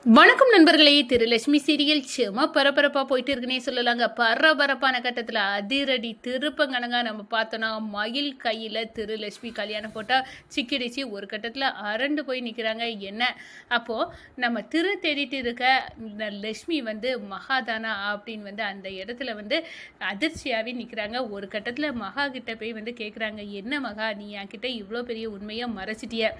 வணக்கம் நண்பர்களே. திரு லட்சுமி சீரியல் சும்மா பரபரப்பாக போயிட்டு இருக்குன்னே சொல்லலாங்க. பரபரப்பான கட்டத்தில் அதிரடி திருப்பங்கனங்க நம்ம பார்த்தோன்னா, மயில் கையில் திரு லட்சுமி கல்யாணம் போட்டால் சிக்கிடிச்சு ஒரு கட்டத்தில் அரண்டு போய் நிற்கிறாங்க. என்ன அப்போது நம்ம திரு தேடிட்டு இருக்க லட்சுமி மகாதானா அப்படின்னு அந்த இடத்துல அதிர்ச்சியாகவே நிற்கிறாங்க. ஒரு கட்டத்தில் மகா கிட்ட போய் கேட்குறாங்க, என்ன மகா நீ என்கிட்ட இவ்வளோ பெரிய உண்மையாக மறைச்சிட்டிய,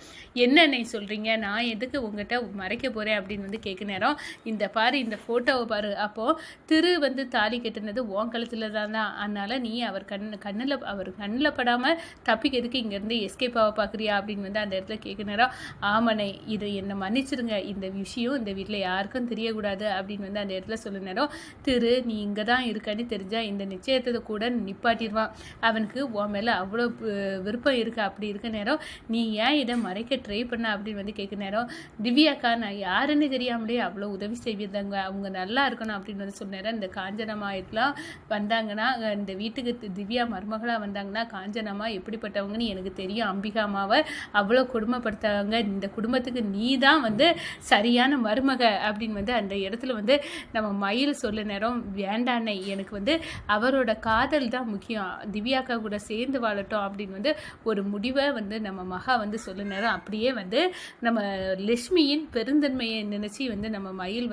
என்ன சொல்கிறீங்க, நான் எதுக்கு உங்ககிட்ட மறைக்க போகிறேன் அப்படின்னு கேட்க நேரம், இந்த பாரு இந்த ஃபோட்டோவை பாரு, அப்போது திரு தாலி கட்டினது உன் கழுத்தில் தான். அதனால் நீ அவர் கண்ணில் படாமல் தப்பிக்கிறதுக்கு இங்கேருந்து எஸ்கேப் ஆக பார்க்குறியா அப்படின்னு அந்த இடத்துல கேட்க நேரம், ஆமனை இதை என்னை மன்னிச்சிருங்க, இந்த விஷயம் இந்த வீட்டில் யாருக்கும் தெரியக்கூடாது அப்படின்னு அந்த இடத்துல சொல்ல நேரம், திரு நீ இங்கே தான் இருக்கன்னு தெரிஞ்சால் இந்த நிச்சயத்தை கூட நிப்பாட்டிடுவான், அவனுக்கு உன் மேலே அவ்வளோ விருப்பம் இருக்குது, அப்படி இருக்க நேரம் நீ ஏன் இதை மறைக்க ட்ரை பண்ண அப்படின்னு கேட்க நேரம், திவ்யாக்கா நான் யாருன்னு தெரியாமலே அவ்வளோ உதவி செய்வதாங்க, அவங்க நல்லா இருக்கணும் அப்படின்னு சொன்னார். இந்த காஞ்சனமாயிட்டுலாம் வந்தாங்கன்னா, இந்த வீட்டுக்கு திவ்யா மருமகளாக வந்தாங்கன்னா காஞ்சனம்மா எப்படிப்பட்டவங்கன்னு எனக்கு தெரியும், அம்பிகா அம்மாவை அவ்வளோ கொடுமைப்படுத்தாங்க, இந்த குடும்பத்துக்கு நீ தான் சரியான மருமக அப்படின்னு அந்த இடத்துல நம்ம மயில் சொல்ல நேரம், வேண்டானே எனக்கு அவரோட காதல் தான் முக்கியம், திவ்யாக்கா கூட சேர்ந்து வாழட்டும் அப்படின்னு ஒரு முடிவை நம்ம மகா சொல்ல நேரம், அப்படியே நம்ம லட்சுமியின் பெருந்தன்மையை நினைச்சு நம்ம மயில்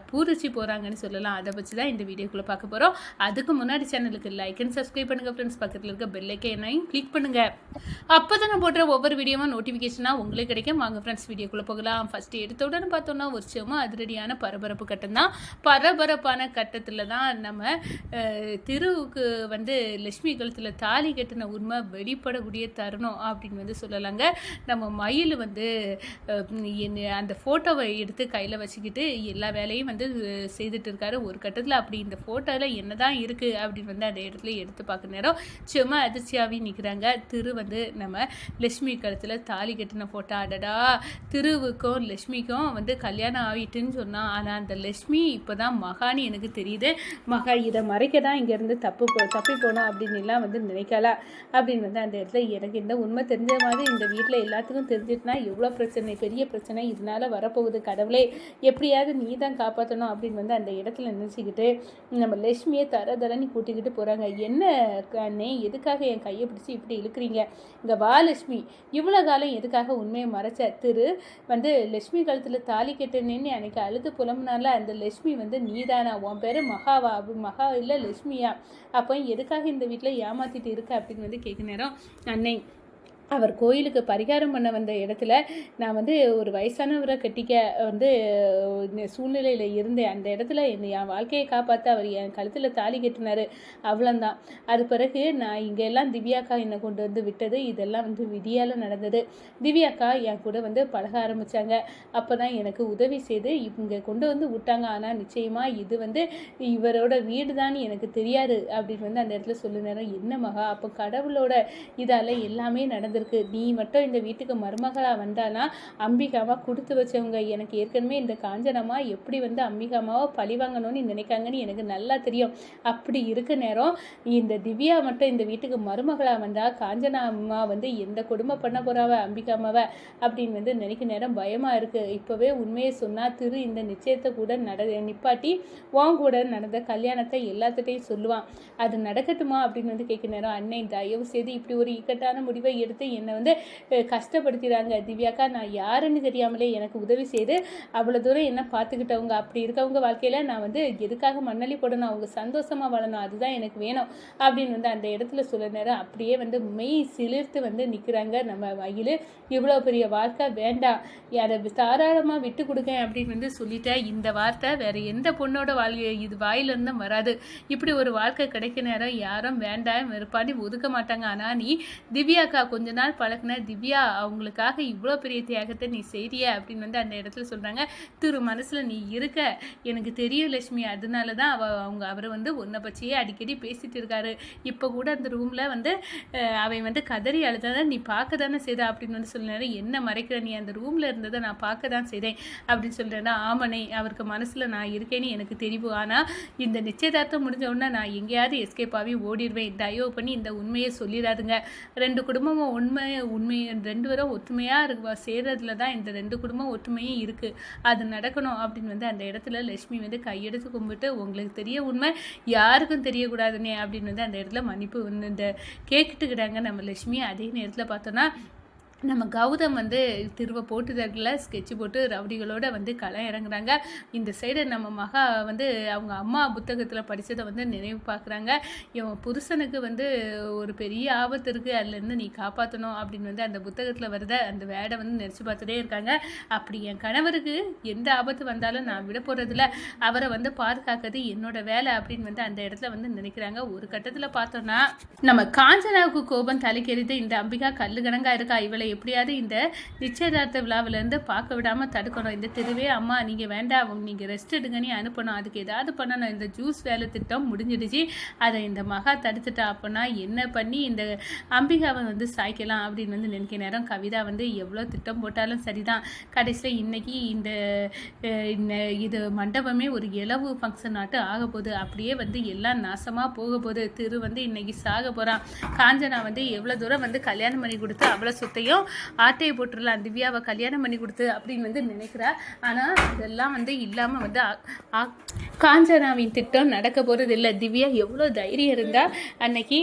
பூரிச்சு போகிறாங்கன்னு சொல்லலாம். அதை வச்சு தான் இந்த வீடியோக்குள்ளே பார்க்க போகிறோம். அதுக்கு முன்னாடி சேனலுக்கு லைக் அண்ட் சப்ஸ்கிரைப் பண்ணுங்கள் ஃப்ரெண்ட்ஸ், பக்கத்தில் இருக்க பெல் ஐக்கனையும் கிளிக் பண்ணுங்கள், அப்போ தான் நான் போடுற ஒவ்வொரு வீடியோவும் நோட்டிஃபிகேஷனாக உங்களுக்கு கிடைக்கும். வாங்க ஃப்ரெண்ட்ஸ் வீடியோக்குள்ளே போகலாம். ஃபஸ்ட்டு எடுத்த உடனே பார்த்தோன்னா ஒரு சும்மா அதிரடியான பரபரப்பு கட்டம் தான். பரபரப்பான கட்டத்தில் தான் நம்ம திருவுக்கு லட்சுமி கழுத்தில் தாலி கட்டின உண்மை வெளிப்படக்கூடிய தருணம் அப்படின்னு சொல்லலாங்க. நம்ம மயில் அந்த ஃபோட்டோவை எடுத்து கையில் வச்சுக்கிட்டு எல்லா வேலையும் செய்துட்டு இருக்காரு. ஒரு கட்டத்தில் அப்படி இந்த ஃபோட்டோவில் என்ன தான் இருக்குது அப்படின்னு அந்த இடத்துல எடுத்து பார்க்குற நேரம் சும்மா அதிர்ச்சியாகவே நிற்கிறாங்க. திரு நம்ம லட்சுமி கழுத்தில் தாலி கட்டின ஃபோட்டோ, அடடா திருவுக்கும் லட்சுமிக்கும் கல்யாணம் ஆகிட்டுன்னு சொன்னான், ஆனால் அந்த லட்சுமி இப்போ தான் மகான்னு எனக்கு தெரியுது, மகா இதை மறைக்க தான் இங்கேருந்து தப்பி போனோம் அப்படின்னு எல்லாம் நினைக்கல அப்படின்னு அந்த இடத்துல எனக்கு இந்த உண்மை தெரிஞ்ச மாதிரி இந்த வீட்டில் எல்லாத்துக்கும் தெரிஞ்சிட்டுனா எவ்வளோ பிரச்சனை, பெரிய பிரச்சனை இதனால் வரப்போகுது, கடவுளே எப்படியாவது நீ தான் காப்பாற்றணும் அப்படின்னு அந்த இடத்துல நினச்சிக்கிட்டு நம்ம லட்சுமியை தரதரன்னு கூட்டிக்கிட்டு போகிறாங்க. என்ன அண்ணே எதுக்காக என் கையை பிடிச்சி இப்படி இழுக்கிறீங்க, இங்கே வா லட்சுமி, இவ்வளோ காலம் எதுக்காக உண்மையை மறைச்ச, திரு லட்சுமி காலத்தில் தாலி கட்டினேன்னு அன்னைக்கு அழுது புலம்புனால அந்த லட்சுமி நீதானா, உன் பேர் மகாவா, மகா இல்லை லட்சுமியா, அப்போ எதுக்காக இந்த வீட்டில் ஏமாற்றிட்டு இருக்க அப்படின்னு கேட்க நேரம், அன்னை அவர் கோயிலுக்கு பரிகாரம் பண்ண வந்த இடத்துல நான் ஒரு வயசானவரை கட்டிக்க சூழ்நிலையில் இருந்தேன், அந்த இடத்துல என் வாழ்க்கையை காப்பாற்ற அவர் என் கழுத்தில் தாலி கட்டினார், அவ்வளோந்தான். அது பிறகு நான் இங்கே எல்லாம் திவ்யாக்கா என்னை கொண்டு விட்டது இதெல்லாம் விதியால் நடந்தது, திவ்யாக்கா என் கூட பழக ஆரம்பித்தாங்க, அப்போ தான் எனக்கு உதவி செய்து இங்கே கொண்டு விட்டாங்க, ஆனால் நிச்சயமாக இது இவரோட வீடு தான் எனக்கு தெரியாது அப்படின்னு அந்த இடத்துல சொல்லுனாரு. என்ன மகா, அப்போ கடவுளோட இதால் எல்லாமே நடந்து நீ மட்டும் இந்த வீட்டுக்கு மருமகளாக வந்தானா அம்பிகாமா கொடுத்து வச்சவங்க, எனக்கு ஏற்கனவே இந்த காஞ்சனம்மா எப்படி அம்பிகாமாவை பழி வாங்கணும்னு நினைக்காங்கன்னு எனக்கு நல்லா தெரியும், அப்படி இருக்க நேரம் இந்த திவ்யா மட்டும் இந்த வீட்டுக்கு மருமகளாக வந்தா காஞ்சனா அம்மா எந்த கொடுமை பண்ண போறாவ அம்பிகாமாவை அப்படின்னு நினைக்க நேரம் பயமாக இருக்குது. இப்போவே உண்மையை சொன்னால் திரு இந்த நிச்சயத்தை கூட நிப்பாட்டி உன் கூட நடந்த கல்யாணத்தை எல்லாத்துட்டையும் சொல்லுவான், அது நடக்கட்டுமா அப்படின்னு கேட்க நேரம், அன்னை தயவு செய்து இப்படி ஒரு இக்கட்டான முடிவை எடுத்து என்னை கஷ்டப்படுத்திடுறாங்க, திவ்யாக்கா நான் யாருன்னு தெரியாமலே எனக்கு உதவி செய்து அவ்வளோ தூரம் என்ன பார்த்துக்கிட்டவங்க, அப்படி இருக்கவங்க வாழ்க்கையில் நான் எதுக்காக மண்ணலி போடணும், அவங்க சந்தோஷமாக வாழணும், அதுதான் எனக்கு வேணும் அப்படின்னு அந்த இடத்துல சொல்ல நேரம் அப்படியே மெய் சிலிர்த்து நிற்கிறாங்க நம்ம மயில். இவ்வளோ பெரிய வாழ்க்கை வேண்டாம், அதை தாராளமாக விட்டு கொடுக்கேன் அப்படின்னு சொல்லிட்டேன், இந்த வார்த்தை வேற எந்த பொண்ணோட இது வாயிலிருந்தும் வராது, இப்படி ஒரு வாழ்க்கை கிடைக்க நேரம் யாரும் வேண்டாம் வெறுப்பாடி ஒதுக்க மாட்டாங்க, ஆனால் நீ திவ்யாக்கா கொஞ்ச நாள் பழகின திவ்யா அவங்களுக்காக இவ்வளோ பெரிய தியாகத்தை நீ செய்திய அப்படின்னு அந்த இடத்துல சொல்கிறாங்க. திரு மனசில் நீ இருக்க எனக்கு தெரியும் லட்சுமி, அதனால தான் அவரை உன்னை பற்றியே அடிக்கடி பேசிகிட்டு இருக்காரு, இப்போ கூட அந்த ரூமில் அவன் கதறி அழுதாத நீ பார்க்க தானே செய்த அப்படின்னு சொல்லினாரு, என்ன மறைக்கிற, நீ அந்த ரூமில் இருந்ததை நான் பார்க்க தான் செய்தேன் அப்படின்னு சொல்கிறேன்னா, ஆமனை அவருக்கு மனசில் நான் இருக்கேன்னு எனக்கு தெரியும், ஆனால் இந்த நிச்சயதார்த்தம் முடிஞ்ச உடனே நான் எங்கேயாவது எஸ்கேப் ஆகி ஓடிடுவேன், தயவு பண்ணி இந்த உண்மையை சொல்லிடாதுங்க, ரெண்டு குடும்பமும் உண்மை 2 பேரும் ஒற்றுமையாக சேர்றதுல தான் இந்த 2 குடும்பம் ஒற்றுமையும் இருக்குது. அது நடக்கணும் அப்படின்னு வந்து அந்த இடத்துல லட்சுமி வந்து கையெடுத்து கும்பிட்டு உங்களுக்கு தெரிய உண்மை யாருக்கும் தெரியக்கூடாதுன்னே அப்படின்னு வந்து அந்த இடத்துல மன்னிப்பு வந்து இந்த கேட்டுக்கிட்டாங்க நம்ம லட்சுமி. அதே நேரத்தில் பார்த்தோன்னா நம்ம கௌதம் வந்து திருவ போட்டுதற்குள்ள ஸ்கெட்சு போட்டு ரவுடிகளோட வந்து களம் இறங்குறாங்க. இந்த சைடு நம்ம மகா வந்து அவங்க அம்மா புத்தகத்தில் படித்ததை வந்து நினைவு பார்க்குறாங்க. இவன் புருஷனுக்கு வந்து ஒரு பெரிய ஆபத்து இருக்குது, அதுலேருந்து நீ காப்பாற்றணும் அப்படின்னு வந்து அந்த புத்தகத்தில் வருத அந்த வேடை வந்து நினச்சி பார்த்துட்டே இருக்காங்க. அப்படி என் கணவருக்கு எந்த ஆபத்து வந்தாலும் நான் விட போகிறதில்ல, அவரை வந்து பாதுகாக்கிறது என்னோட வேலை அப்படின்னு வந்து அந்த இடத்துல வந்து நினைக்கிறாங்க. ஒரு கட்டத்தில் பார்த்தோன்னா நம்ம காஞ்சனாவுக்கு கோபம் தலைக்கெறிது. இந்த அம்பிகா கல்லுகணங்கா இருக்கா, இவளை எப்படியாவது இந்த நிச்சயதார்த்த விழாவிலேருந்து பார்க்க விடாமல் தடுக்கணும். இந்த தெருவே அம்மா நீங்கள் வேண்டாம், நீங்கள் ரெஸ்ட் எடுங்கன்னு அனுப்பணும், அதுக்கு ஏதாவது பண்ணணும். இந்த ஜூஸ் வேலை திட்டம் முடிஞ்சிடுச்சு, அதை இந்த மகா தடுத்துட்டா அப்படின்னா என்ன பண்ணி இந்த அம்பிகாவை வந்து சாய்க்கலாம் அப்படின்னு வந்து நினைக்க நேரம் கவிதா வந்து எவ்வளோ திட்டம் போட்டாலும் சரிதான். கடைசியில் இன்னைக்கு இந்த இது மண்டபமே ஒரு இலவு ஃபங்க்ஷன் ஆட்டு ஆக போகுது. அப்படியே வந்து எல்லாம் நாசமாக போக போகுது. திரு வந்து இன்னைக்கு சாக போகிறான். காஞ்சனா வந்து எவ்வளோ தூரம் வந்து கல்யாணம் பண்ணி கொடுத்து அவ்வளோ சொத்தையும் ஆட்டையை போட்டுடலாம் திவ்யாவை கல்யாணம் பண்ணி கொடுத்து அப்படின்னு வந்து நினைக்கிறா. ஆனால் இதெல்லாம் வந்து இல்லாமல் வந்து காஞ்சனாவின் திட்டம் நடக்க போகிறது இல்லை. திவ்யா எவ்வளோ தைரியம் இருந்தால் அன்னைக்கு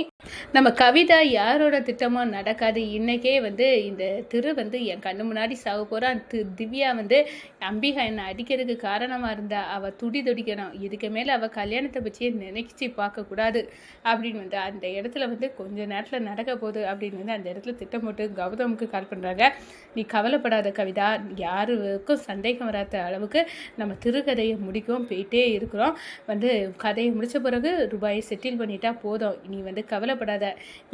நம்ம கவிதா யாரோட திட்டமோ நடக்காது. இன்றைக்கே வந்து இந்த திரு வந்து என் கண்ணு முன்னாடி சாக போகிறான். திவ்யா வந்து அம்பிகா என்னை அடிக்கிறதுக்கு காரணமாக இருந்தால் அவள் துடிக்கணும். இதுக்கு மேலே அவள் கல்யாணத்தை பற்றியே நினைச்சி பார்க்கக்கூடாது அப்படின்னு வந்து அந்த இடத்துல வந்து கொஞ்ச நேரத்தில் நடக்க போகுது அப்படின்னு வந்து அந்த இடத்துல திட்டம் போட்டு கௌதமுக்கு கால் பண்ணுறாங்க. நீ கவலைப்படாத கவிதா, யாருக்கும் சந்தேகம் வராத அளவுக்கு நம்ம திருக்கதையை முடிக்கவும் போயிட்டே இருக்கிறோம். வந்து கதையை முடித்த பிறகு ரூபாயை செட்டில் பண்ணிட்டா போதும், நீ வந்து கவலைப்படாத.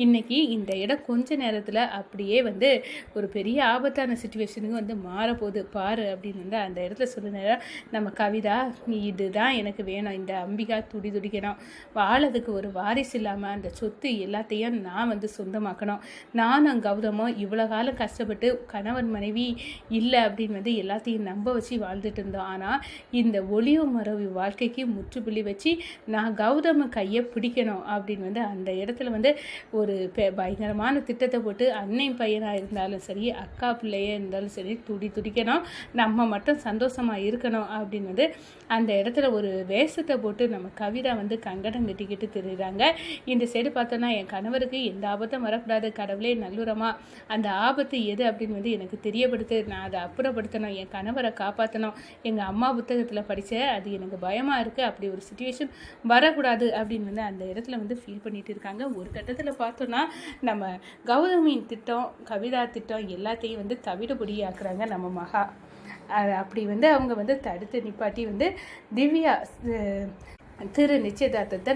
இன்னைக்கு இந்த இடம் கொஞ்ச நேரத்தில் அப்படியே வந்து ஒரு பெரிய ஆபத்தான சுச்சுவேஷனுக்கு வந்து மாறப்போகுது பாரு அப்படின்னு வந்து அந்த இடத்துல சொல்ல நேரம் நம்ம கவிதா நீ இதுதான் எனக்கு வேணும், இந்த அம்பிகா துடிக்கணும், வாழறதுக்கு ஒரு வாரிசு இல்லாமல் அந்த சொத்து எல்லாத்தையும் நான் வந்து சொந்தமாக்கணும். நானும் கௌதமும் இவ்வளோ காலம் கஷ்டப்பட்டு கணவன் மனைவி இல்லை அப்படின்னு வந்து எல்லாத்தையும் நம்ப வச்சு வாழ்ந்துட்டு இருந்தோம். ஆனால் இந்த ஒளிவு மறைவு வாழ்க்கைக்கு முற்றுப்புள்ளி வச்சு நான் கௌதம கையை பிடிக்கணும் அப்படின்னு வந்து அந்த இடத்துல வந்து ஒரு பயங்கரமான திட்டத்தை போட்டு அன்னை பையனாக இருந்தாலும் சரி, அக்கா பிள்ளையே இருந்தாலும் சரி துடிக்கணும், நம்ம மட்டும் சந்தோஷமாக இருக்கணும் அப்படின்னு வந்து அந்த இடத்துல ஒரு வேஷத்தை போட்டு நம்ம கவிதா வந்து கங்கடம் கட்டிக்கிட்டு தெரியுறாங்க. இந்த சைடு பார்த்தோன்னா என் கணவருக்கு எந்த ஆபத்தும் வரக்கூடாது, கடவுளே நல்லுறமா அந்த ஆபத்து எது அப்படின்னு வந்து எனக்கு தெரியப்படுத்து, நான் அதை அப்புறப்படுத்தணும், என் கணவரை காப்பாற்றணும், எங்கள் அம்மா புத்தகத்தில் படித்த அது எனக்கு பயமாக இருக்குது, அப்படி ஒரு சுச்சுவேஷன் வரக்கூடாது அப்படின்னு வந்து அந்த இடத்துல வந்து ஃபீல் பண்ணிட்டு இருக்காங்க. ஒரு கட்டத்தில் பார்த்தோன்னா நம்ம கௌதமியின் திட்டம் கவிதா திட்டம் எல்லாத்தையும் வந்து தவிடுபொடியாக்குறாங்க நம்ம மகா. அப்படி வந்து அவங்க வந்து தடுத்து நிப்பாட்டி வந்து திவ்யா திரு நிச்சயதார்த்தத்தை